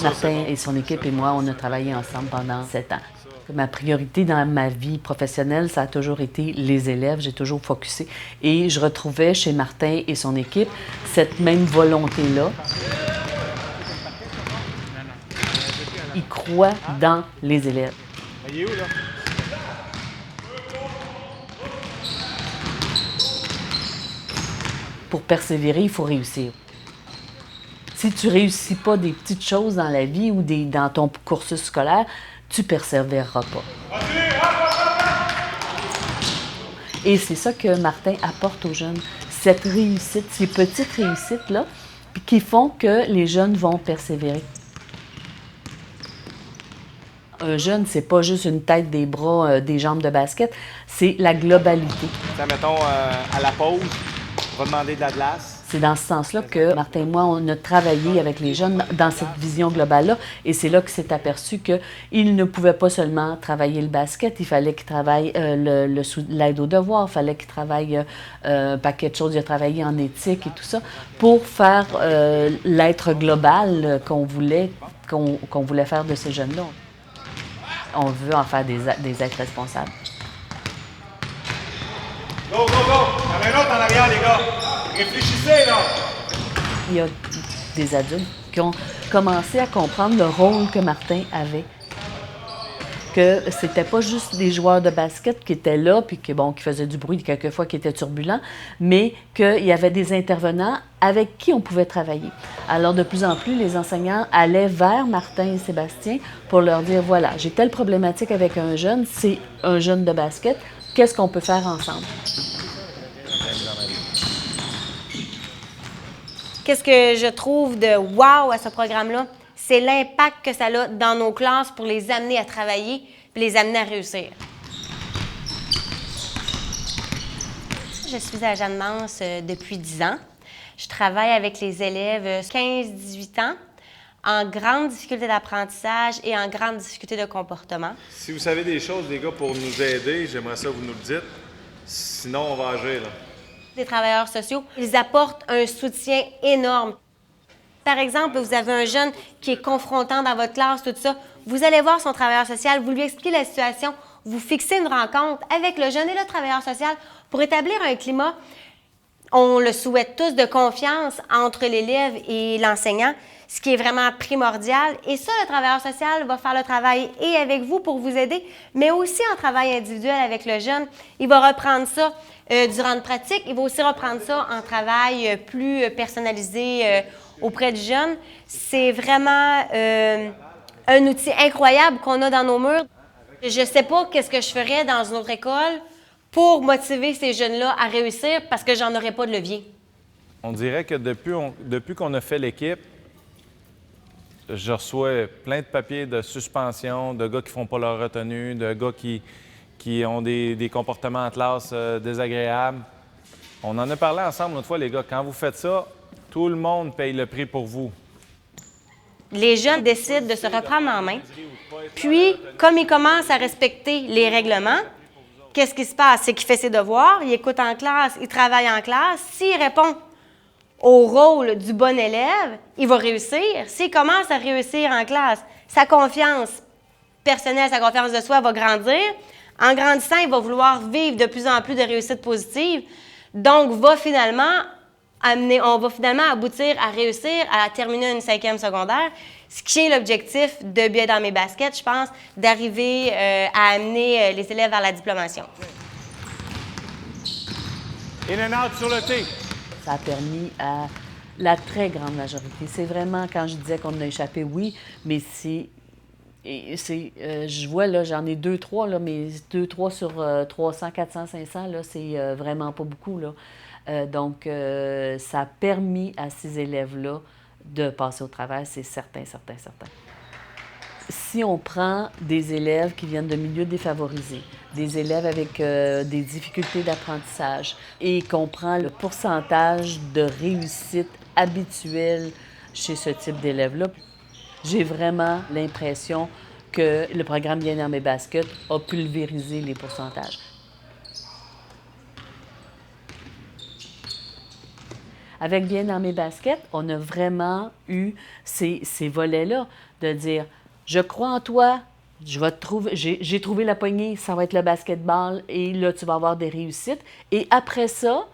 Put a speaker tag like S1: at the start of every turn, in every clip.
S1: Martin et son équipe et moi, on a travaillé ensemble pendant 7 ans. Ma priorité dans ma vie professionnelle, ça a toujours été les élèves. J'ai toujours focusé. Et je retrouvais chez Martin et son équipe cette même volonté-là. Ils croient dans les élèves.
S2: Il est où, là?
S1: Pour persévérer, il faut réussir. Si tu ne réussis pas des petites choses dans la vie ou dans ton cursus scolaire, tu ne persévéreras pas. Et c'est ça que Martin apporte aux jeunes, cette réussite, ces petites réussites-là, qui font que les jeunes vont persévérer. Un jeune, c'est pas juste une tête, des bras, des jambes de basket, c'est la globalité.
S2: Ça, mettons, à la pause, on va demander de la glace.
S1: C'est dans ce sens-là que Martin et moi, on a travaillé avec les jeunes dans cette vision globale-là. Et c'est là qu'il s'est aperçu qu'il ne pouvait pas seulement travailler le basket, il fallait qu'il travaille l'aide aux devoirs, il fallait qu'il travaille un paquet de choses. Il a travaillé en éthique et tout ça pour faire l'être global qu'on voulait faire de ces jeunes-là. On veut en faire des êtres responsables.
S2: Go, go, go! Il y en a un autre en arrière, les gars! Réfléchissez, là!
S1: Il y a des adultes qui ont commencé à comprendre le rôle que Martin avait. Que c'était pas juste des joueurs de basket qui étaient là, puis qui faisaient du bruit quelquefois, qui étaient turbulents, mais qu'il y avait des intervenants avec qui on pouvait travailler. Alors, de plus en plus, les enseignants allaient vers Martin et Sébastien pour leur dire, voilà, j'ai telle problématique avec un jeune, c'est un jeune de basket, qu'est-ce qu'on peut faire ensemble?
S3: Qu'est-ce que je trouve de wow à ce programme-là? C'est l'impact que ça a dans nos classes pour les amener à travailler puis les amener à réussir. Je suis à Jeanne-Mance depuis 10 ans. Je travaille avec les élèves 15-18 ans en grande difficulté d'apprentissage et en grande difficulté de comportement.
S2: Si vous savez des choses, les gars, pour nous aider, j'aimerais ça que vous nous le dites. Sinon, on va agir, là.
S3: Des travailleurs sociaux, ils apportent un soutien énorme. Par exemple, vous avez un jeune qui est confrontant dans votre classe, tout ça. Vous allez voir son travailleur social, vous lui expliquez la situation, vous fixez une rencontre avec le jeune et le travailleur social pour établir un climat, on le souhaite tous, de confiance entre l'élève et l'enseignant, ce qui est vraiment primordial. Et ça, le travailleur social va faire le travail et avec vous pour vous aider, mais aussi en travail individuel avec le jeune. Il va reprendre ça durant une pratique. Il va aussi reprendre ça en travail plus personnalisé auprès du jeune. C'est vraiment un outil incroyable qu'on a dans nos murs. Je ne sais pas qu'est-ce que je ferais dans une autre école pour motiver ces jeunes-là à réussir parce que j'en aurais pas de levier.
S4: On dirait que depuis qu'on a fait l'équipe, je reçois plein de papiers de suspension, de gars qui font pas leur retenue, de gars qui ont des comportements en classe désagréables. On en a parlé ensemble l'autre fois, les gars. Quand vous faites ça, tout le monde paye le prix pour vous.
S3: Les jeunes décident de se reprendre en main. Puis, comme ils commencent à respecter les règlements, qu'est-ce qui se passe? C'est qu'il fait ses devoirs, il écoute en classe, il travaille en classe. S'il répond au rôle du bon élève, il va réussir. S'il commence à réussir en classe, sa confiance personnelle, sa confiance de soi va grandir. En grandissant, il va vouloir vivre de plus en plus de réussites positives. Donc, on va finalement aboutir à réussir à terminer une 5e secondaire, ce qui est l'objectif de Bien dans mes baskets, je pense, d'arriver à amener les élèves vers la diplomation.
S2: In and out sur le T.
S1: Ça a permis à la très grande majorité. C'est vraiment, quand je disais qu'on a échappé, oui, mais je vois, là, j'en ai 2-3, là, mais 2-3 sur 300, 400, 500, là, c'est vraiment pas beaucoup, là. Donc, ça a permis à ces élèves-là de passer au travers, c'est certain, certain, certain. Si on prend des élèves qui viennent de milieux défavorisés, des élèves avec des difficultés d'apprentissage et qu'on prend le pourcentage de réussite habituelle chez ce type d'élèves-là, j'ai vraiment l'impression que le programme Bien dans mes baskets a pulvérisé les pourcentages. Avec Bien dans mes baskets, on a vraiment eu ces volets-là de dire, je crois en toi, je vais te trouver, j'ai trouvé la poignée, ça va être le basketball, et là, tu vas avoir des réussites. Et après ça,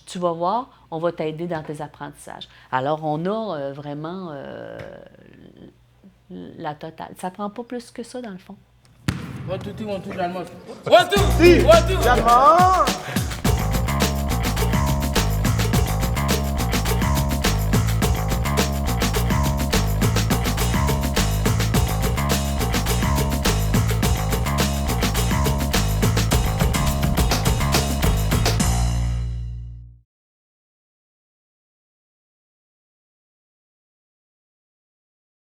S1: tu vas voir, on va t'aider dans tes apprentissages. Alors, on a vraiment la totale. Ça prend pas plus que ça, dans le fond.
S5: 1, 2, 3, 1, 2, 1, 2, 1, 2.